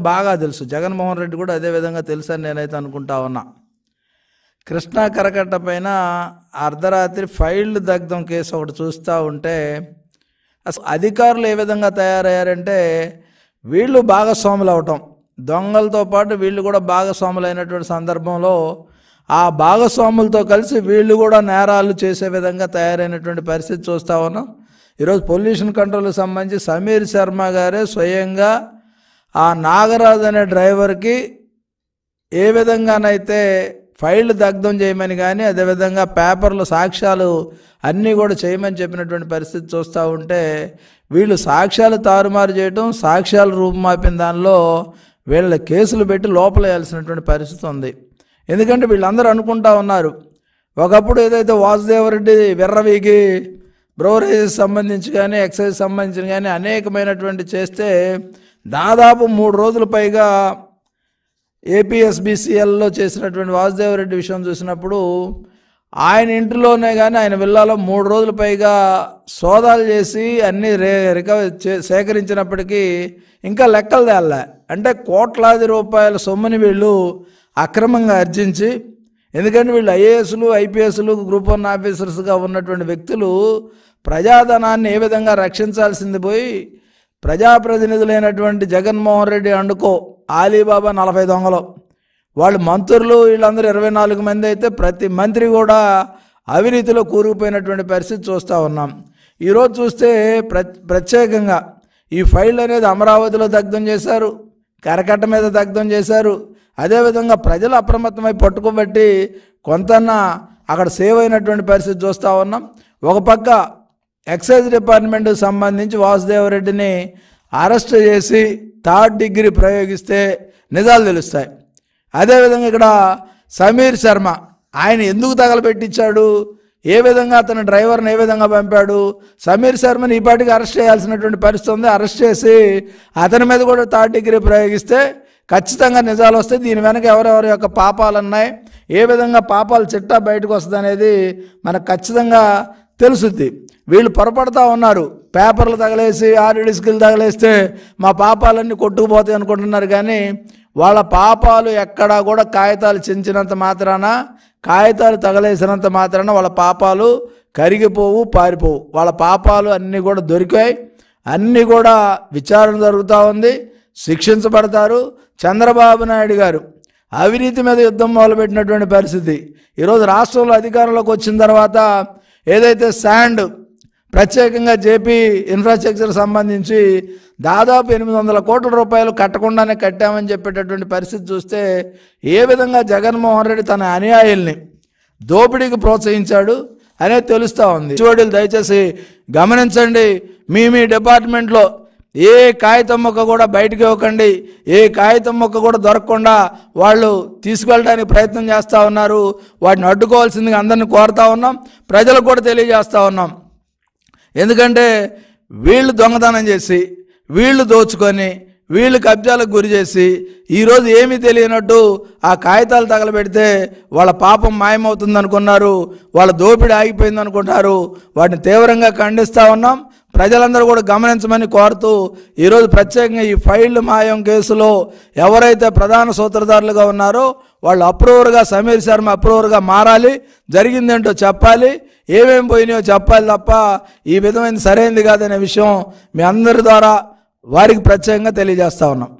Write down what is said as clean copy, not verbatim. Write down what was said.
బాగా తెలుసు. జగన్మోహన్ రెడ్డి కూడా అదే విధంగా తెలుసని నేనైతే అనుకుంటా ఉన్నా. కృష్ణా కరకట్ట పైన అర్ధరాత్రి ఫైల్డ్ దగ్ధం కేసు ఒకటి చూస్తూ ఉంటే అసలు అధికారులు ఏ విధంగా తయారయ్యారంటే వీళ్ళు భాగస్వాములు అవటం, దొంగలతో పాటు వీళ్ళు కూడా భాగస్వాములు అయినటువంటి సందర్భంలో ఆ భాగస్వాములతో కలిసి వీళ్ళు కూడా నేరాలు చేసే విధంగా తయారైనటువంటి పరిస్థితి చూస్తూ ఉన్నాం. ఈరోజు పొల్యూషన్ కంట్రోల్కి సంబంధించి సమీర్ శర్మ గారే స్వయంగా ఆ నాగరాజు అనే డ్రైవర్కి ఏ విధంగానైతే ఫైల్ దగ్ధం చేయమని కానీ అదేవిధంగా పేపర్లు సాక్ష్యాలు అన్నీ కూడా చేయమని చెప్పినటువంటి పరిస్థితి చూస్తూ ఉంటే వీళ్ళు సాక్ష్యాలు తారుమారు చేయటం, సాక్ష్యాలు రూపుమాపిన దానిలో వీళ్ళ కేసులు పెట్టి లోపల వేయాల్సినటువంటి పరిస్థితి ఉంది. ఎందుకంటే వీళ్ళందరూ అనుకుంటా ఉన్నారు ఒకప్పుడు ఏదైతే వాసుదేవరెడ్డి విర్రవీగి బ్రోవరేజెస్ సంబంధించి కానీ ఎక్సైజ్ సంబంధించిన కానీ అనేకమైనటువంటి చేస్తే దాదాపు 3 రోజుల పైగా ఏపీఎస్బీసీఎల్లో చేసినటువంటి వాసుదేవరెడ్డి విషయం చూసినప్పుడు ఆయన ఇంటిలోనే కానీ ఆయన విల్లాలో 3 రోజుల పైగా సోదాలు చేసి అన్నీ రికవర్ సేకరించినప్పటికీ ఇంకా లెక్కలు తేలే. అంటే కోట్లాది రూపాయల సొమ్ముని వీళ్ళు అక్రమంగా ఆర్జించి, ఎందుకంటే వీళ్ళు ఐఏఎస్లు ఐపీఎస్లు గ్రూప్ 1 ఆఫీసర్స్గా ఉన్నటువంటి వ్యక్తులు ప్రజాధనాన్ని ఏ విధంగా రక్షించాల్సింది పోయి ప్రజాప్రతినిధులైనటువంటి జగన్మోహన్ రెడ్డి అండుకో ఆలీబాబా 40 దొంగలు, వాళ్ళు మంత్రులు వీళ్ళందరూ 24 మంది అయితే ప్రతి మంత్రి కూడా అవినీతిలో కూరుకుపోయినటువంటి పరిస్థితి చూస్తూ ఉన్నాం. ఈరోజు చూస్తే ప్రత్యేకంగా ఈ ఫైల్ అనేది అమరావతిలో దగ్ధం చేశారు, కరకట్ట మీద దగ్ధం చేశారు. అదేవిధంగా ప్రజలు అప్రమత్తమై పట్టుకోబట్టి కొంతన్నా అక్కడ సేవ్ అయినటువంటి పరిస్థితి చూస్తూ ఉన్నాం. ఒక పక్క ఎక్సైజ్ డిపార్ట్మెంట్కి సంబంధించి వాసుదేవరెడ్డిని అరెస్ట్ చేసి 3rd డిగ్రీ ప్రయోగిస్తే నిజాలు తెలుస్తాయి. అదేవిధంగా ఇక్కడ సమీర్ శర్మ ఆయన ఎందుకు తగలబెట్టించాడు, ఏ విధంగా అతను డ్రైవర్ని ఏ విధంగా పంపాడు, సమీర్ శర్మని ఈ పాటికి అరెస్ట్ చేయాల్సినటువంటి పరిస్థితి ఉంది. అరెస్ట్ చేసి అతని మీద కూడా 3rd డిగ్రీ ప్రయోగిస్తే ఖచ్చితంగా నిజాలు వస్తాయి. దీని వెనక ఎవరెవరి యొక్క పాపాలు ఉన్నాయి, ఏ విధంగా పాపాలు చిట్టా బయటకు వస్తుంది అనేది మనకు ఖచ్చితంగా తెలుసుద్ది. వీళ్ళు పొరపడతా ఉన్నారు, పేపర్లు తగలేసి ఆర్డిస్కులు తగలేస్తే మా పాపాలన్నీ కొట్టుకుపోతాయి అనుకుంటున్నారు. కానీ వాళ్ళ పాపాలు ఎక్కడా కూడా కాగితాలు చించినంత మాత్రాన, కాగితాలు తగలేసినంత మాత్రాన వాళ్ళ పాపాలు కరిగిపోవు, పారిపోవు. వాళ్ళ పాపాలు అన్నీ కూడా దొరికాయి, అన్నీ కూడా విచారణ జరుగుతూ ఉంది, శిక్షించబడతారు. చంద్రబాబు నాయుడు గారు అవినీతి మీద యుద్ధం మొదలుపెట్టినటువంటి పరిస్థితి. ఈరోజు రాష్ట్రంలో అధికారంలోకి వచ్చిన తర్వాత ఏదైతే శాండ్ ప్రత్యేకంగా జేపీ ఇన్ఫ్రాస్ట్రక్చర్ సంబంధించి దాదాపు 800 కోట్ల రూపాయలు కట్టకుండానే కట్టామని చెప్పేటటువంటి పరిస్థితి చూస్తే ఏ విధంగా జగన్మోహన్ రెడ్డి తన అనుయాయుల్ని దోపిడీకి ప్రోత్సహించాడు అనేది తెలుస్తూ ఉంది. చూడలు దయచేసి గమనించండి, మీ డిపార్ట్మెంట్లో ఏ కాగితం మొక్క కూడా బయటకు ఇవ్వకండి, ఏ కాగితం మొక్క కూడా దొరకకుండా వాళ్ళు తీసుకెళ్ళడానికి ప్రయత్నం చేస్తూ ఉన్నారు. వాటిని అడ్డుకోవాల్సిందిగా అందరిని కోరుతా ఉన్నాం, ప్రజలకు కూడా తెలియజేస్తూ ఉన్నాం. ఎందుకంటే వీళ్ళు దొంగతనం చేసి, వీళ్ళు దోచుకొని, వీళ్ళు కబ్జాలకు గురి చేసి ఈరోజు ఏమీ తెలియనట్టు ఆ కాగితాలు తగలబెడితే వాళ్ళ పాపం మాయమవుతుంది అనుకున్నారు, వాళ్ళ దోపిడీ ఆగిపోయింది అనుకుంటారు. వాటిని తీవ్రంగా ఖండిస్తూ ఉన్నాం. ప్రజలందరూ కూడా గమనించమని కోరుతూ ఈరోజు ప్రత్యేకంగా ఈ ఫైల్ మాయం కేసులో ఎవరైతే ప్రధాన సూత్రధారులుగా ఉన్నారో వాళ్ళు అప్రూవర్గా, సమీర్ శర్మ అప్రూవర్గా మారాలి, జరిగిందేంటో చెప్పాలి, ఏమేమి పోయినాయో చెప్పాలి తప్ప ఈ విధమైన సరైనది కాదనే విషయం మీ అందరి ద్వారా వారికి ప్రత్యేకంగా తెలియజేస్తా ఉన్నాం.